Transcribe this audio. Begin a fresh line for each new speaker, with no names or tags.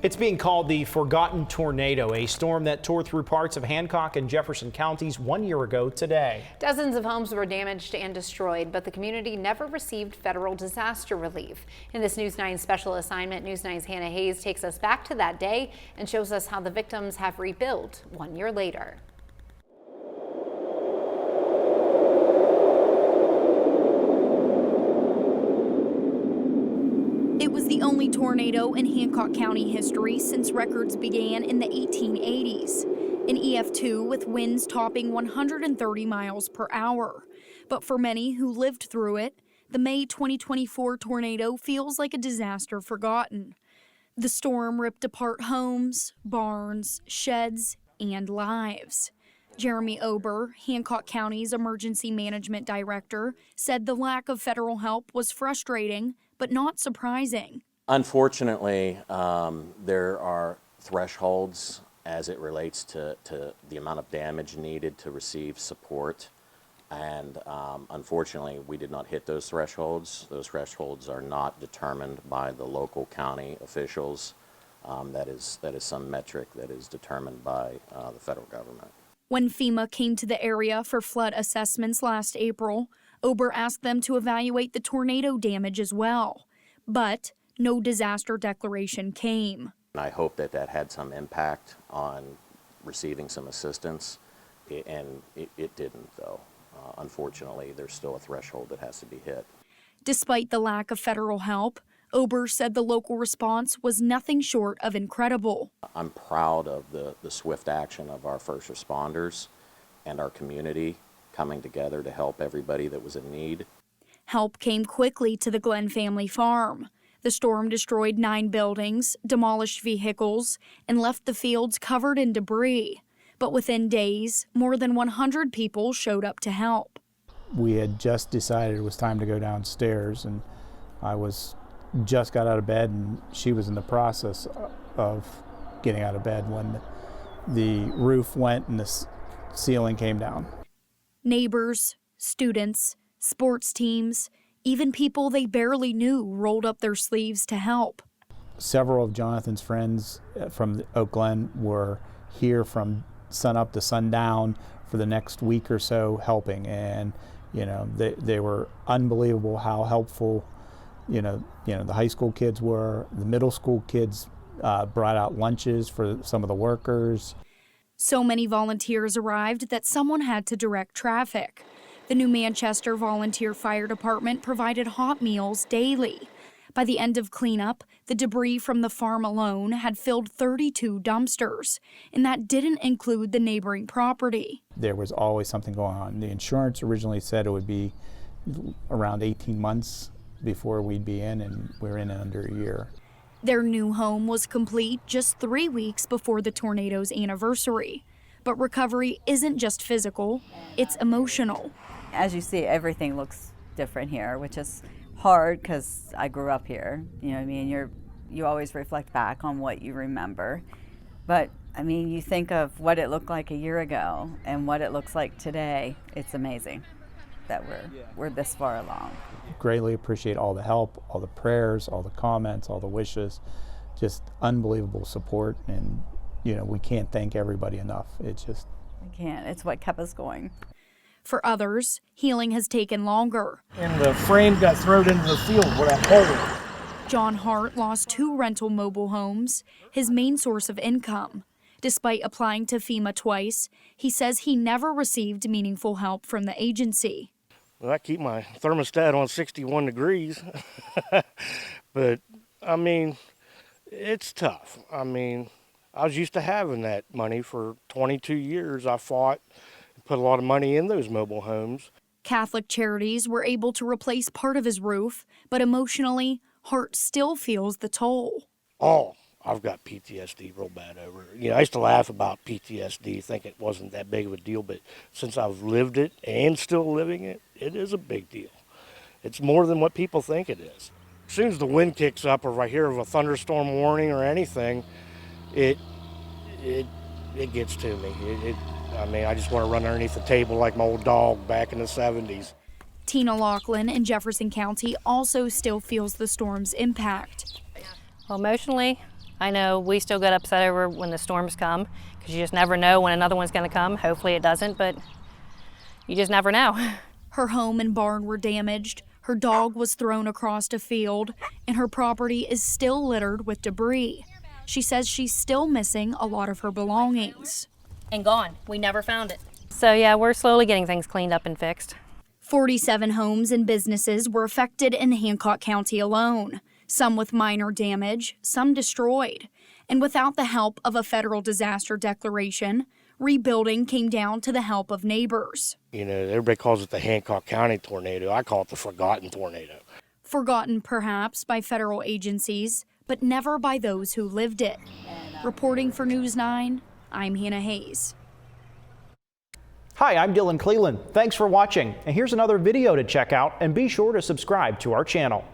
It's being called the Forgotten Tornado, a storm that tore through parts of Hancock and Jefferson counties 1 year ago today.
Dozens of homes were damaged and destroyed, but the community never received federal disaster relief. In this News 9 special assignment, News 9's Hannah Hayes takes us back to that day and shows us how the victims have rebuilt 1 year later.
It was the only tornado in Hancock County history since records began in the 1880s. An EF2 with winds topping 130 miles per hour. But for many who lived through it, the May 2024 tornado feels like a disaster forgotten. The storm ripped apart homes, barns, sheds, and lives. Jeremy Ober, Hancock County's emergency management director, said the lack of federal help was frustrating, but not surprising.
Unfortunately, there are thresholds as it relates to the amount of damage needed to receive support. And unfortunately, we did not hit those thresholds. Those thresholds are not determined by the local county officials. That is some metric that is determined by the federal government.
When FEMA came to the area for flood assessments last April, Ober asked them to evaluate the tornado damage as well. But no disaster declaration came.
I hope that had some impact on receiving some assistance, and it didn't, though. Unfortunately, there's still a threshold that has to be hit.
Despite the lack of federal help, Ober said the local response was nothing short of incredible.
I'm proud of the swift action of our first responders and our community coming together to help everybody that was in need.
Help came quickly to the Glenn family farm. The storm destroyed 9 buildings, demolished vehicles, and left the fields covered in debris. But within days, more than 100 people showed up to help.
We had just decided it was time to go downstairs, and I just got out of bed, and she was in the process of getting out of bed when the roof went and the ceiling came down.
Neighbors, students, sports teams, even people they barely knew rolled up their sleeves to help.
Several of Jonathan's friends from Oak Glen were here from sunup to sundown for the next week or so helping, and they were unbelievable how helpful the high school kids were. The middle school kids brought out lunches for some of the workers.
So many volunteers arrived that someone had to direct traffic. The New Manchester Volunteer Fire Department provided hot meals daily. By the end of cleanup, the debris from the farm alone had filled 32 dumpsters, and that didn't include the neighboring property.
There was always something going on. The insurance originally said it would be around 18 months before we'd be in, and we're in under a year.
Their new home was complete just 3 weeks before the tornado's anniversary. But recovery isn't just physical, it's emotional.
As you see, everything looks different here, which is hard because I grew up here. You know what I mean? You always reflect back on what you remember. But I mean, you think of what it looked like a year ago and what it looks like today. It's amazing that we're this far along.
Greatly appreciate all the help, all the prayers, all the comments, all the wishes, just unbelievable support, and we can't thank everybody enough. We
can't. It's what kept us going.
For others, healing has taken longer.
And the frame got thrown into the field with that hole.
John Hart lost 2 rental mobile homes, his main source of income. Despite applying to FEMA twice, he says he never received meaningful help from the agency.
Well, I keep my thermostat on 61 degrees. But, I mean, it's tough. I mean, I was used to having that money for 22 years. I fought and put a lot of money in those mobile homes.
Catholic Charities were able to replace part of his roof, but emotionally, Hart still feels the toll.
Oh, I've got PTSD real bad over it. I used to laugh about PTSD, think it wasn't that big of a deal, but since I've lived it and still living it, it is a big deal. It's more than what people think it is. As soon as the wind kicks up, or if I hear of a thunderstorm warning or anything, it gets to me. I just want to run underneath the table like my old dog back in the 70s.
Tina Laughlin in Jefferson County also still feels the storm's impact.
Well, emotionally, I know we still get upset over when the storms come because you just never know when another one's going to come. Hopefully it doesn't, but you just never know.
Her home and barn were damaged, her dog was thrown across a field, and her property is still littered with debris. She says she's still missing a lot of her belongings.
And gone. We never found it. So yeah, we're slowly getting things cleaned up and fixed.
47 homes and businesses were affected in Hancock County alone, some with minor damage, some destroyed. And without the help of a federal disaster declaration, rebuilding came down to the help of neighbors.
You know, everybody calls it the Hancock County tornado. I call it the forgotten tornado.
Forgotten perhaps by federal agencies, but never by those who lived it. Reporting for News 9, I'm Hannah Hayes.
Hi, I'm Dylan Cleland. Thanks for watching. And here's another video to check out, and be sure to subscribe to our channel.